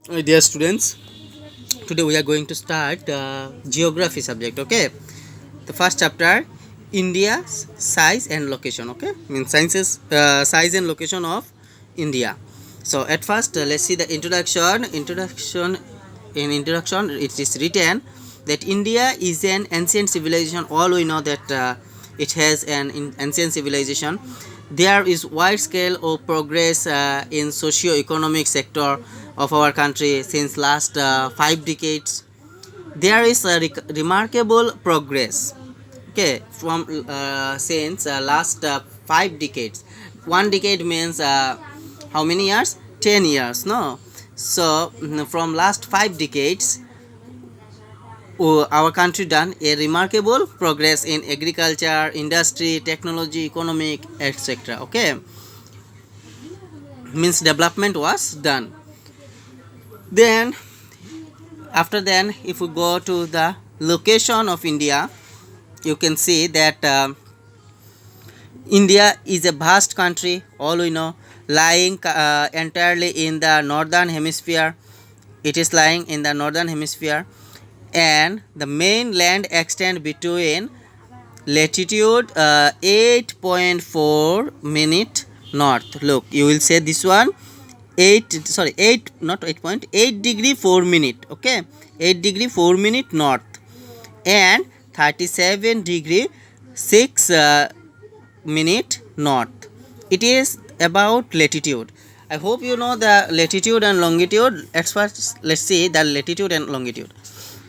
Dear students, today we are going to start geography subject. Okay, the first chapter, India's size and location. Okay, means sciences size and location of India. So at first, let's see the introduction. Introduction, it is written that India is an ancient civilization. All we know that it has an ancient civilization. There is wide scale of progress in socio-economic sector of our country since last 5 decades. There is a remarkable progress, okay, from since last 5 decades. 1 decade means how many years? 10 years, no? So from last 5 decades, our country done a remarkable progress in agriculture, industry, technology, economic, etc. Okay, means development was done. Then after then, if we go to the location of India, you can see that India is a vast country, all we know, lying entirely in the northern hemisphere. It is lying in the northern hemisphere, and the main land extend between latitude 8.4 minute north. Look, you will say this one 8, sorry, 8, not 8.8 degree 4 minute. Okay, 8 degree 4 minute north, and 37 degree 6 minute north. It is about latitude. I hope you know the latitude and longitude. At first, let's see the latitude and longitude.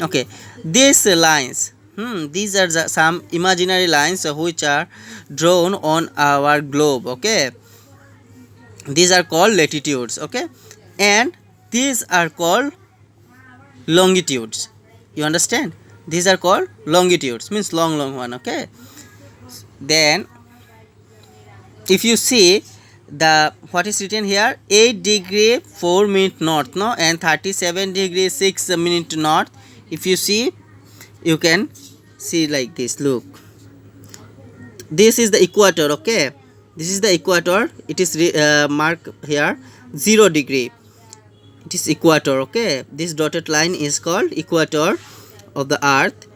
Okay, these lines, these are some imaginary lines which are drawn on our globe. Okay, these are called latitudes. Okay, and these are called longitudes. You understand? These are called longitudes, means long one. Okay, then if you see the what is written here, 8 degree 4 minute north, no, and 37 degree 6 minute north. If you see, you can see like this. Look, this is the equator. Okay, this is the equator. It is marked here 0 degree. It is equator. Okay, this dotted line is called equator of the earth.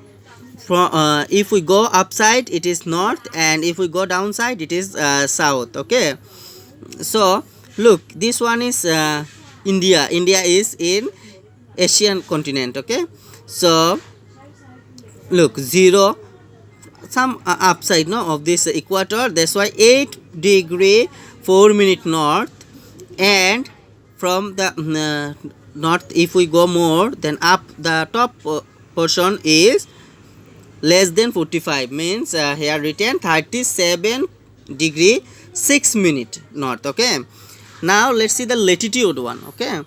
From if we go upside, it is north, and if we go downside, it is south. Okay, so look, this one is India is in Asian continent. Okay, so look, 0, some upside, no, of this equator. That's why 8 degree 4 minute north, and from the north, if we go more, then up the top portion is less than 45, means here written 37 degree 6 minute north. Okay, now let's see the latitude one. Okay,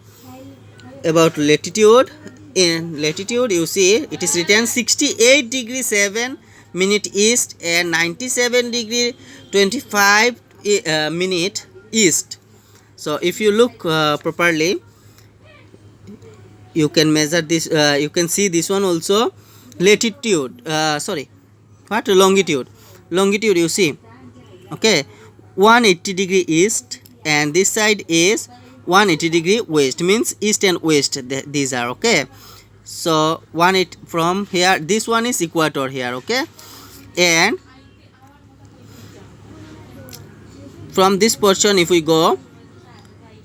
about latitude, in latitude you see it is written 68 degree 7 minute east and 97 degree 25 minute east. So if you look properly, you can measure this, you can see this one also latitude, sorry, what, longitude you see. Okay, 180 degree east, and this side is 180 degree west, means east and west, these are. Okay, so from here, this one is equator here. Okay, and from this portion, if we go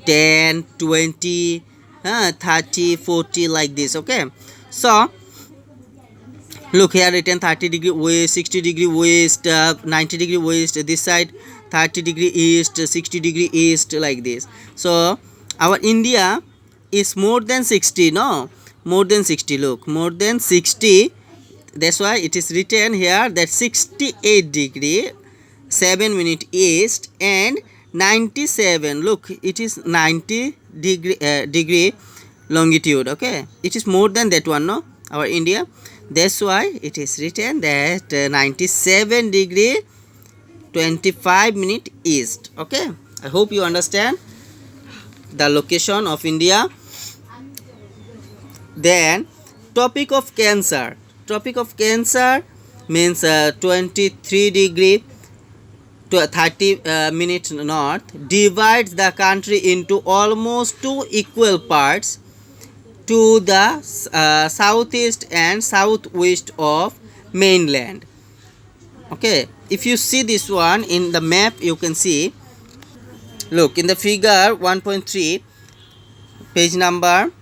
10, 20, 30, 40 like this. Okay, so look here written 30 degree west, 60 degree west, 90 degree west, this side 30 degree east, 60 degree east, like this. So our India is more than 60, no, more than 60. Look, more than 60. That's why it is written here that 68 degree 7 minute east and 97. Look, it is 90 degree longitude. Okay, it is more than that one, no, our India. That's why it is written that 97 degree 25 minute east. Okay, I hope you understand the location of India. Then topic of Cancer. Tropic of Cancer means 23 degree to 30 minute north, divides the country into almost two equal parts. to the southeast and southwest of mainland. Okay, if you see this one in the map, you can see, look in the figure 1.3, page number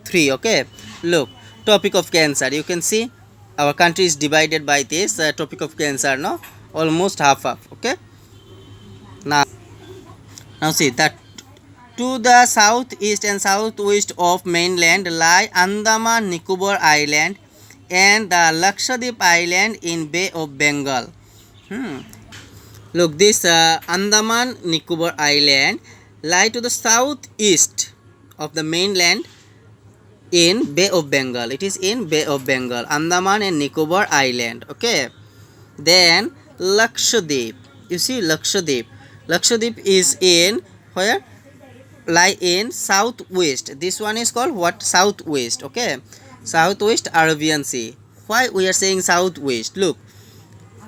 3. Okay, look, topic of cancer, you can see our country is divided by this topic of cancer, no, almost half. Okay, now see that to the southeast and southwest of mainland lie Andaman Nicobar Island and the Lakshadweep Island in Bay of Bengal. Look, this Andaman Nicobar Island lie to the southeast of the mainland in Bay of Bengal. It is in Bay of Bengal, Andaman and Nicobar Island. Okay, then Lakshadweep, you see Lakshadweep. Lakshadweep is in where? Lie in southwest. This one is called what? Southwest. Okay, southwest Arabian Sea. Why we are saying southwest? Look,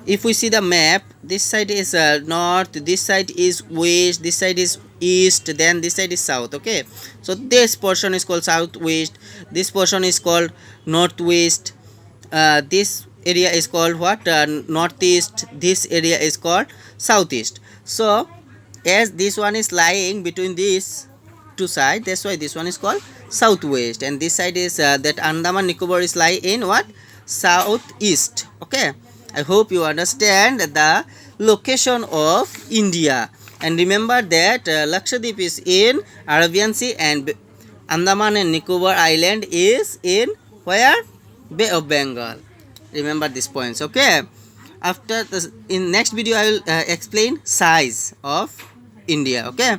if we see the map, this side is north, this side is west, this side is east, then this side is south. Okay, so this portion is called southwest, this portion is called northwest, this area is called what? Northeast, this area is called southeast. So as this one is lying between these two sides, that's why this one is called southwest, and this side is that Andaman Nicobar is lie in what? Southeast. Okay, I hope you understand the location of India, and remember that Lakshadweep is in Arabian Sea and Andaman and Nicobar Island is in where? Bay of Bengal. Remember these points. Okay, after this, in next video I will explain size of India. Okay.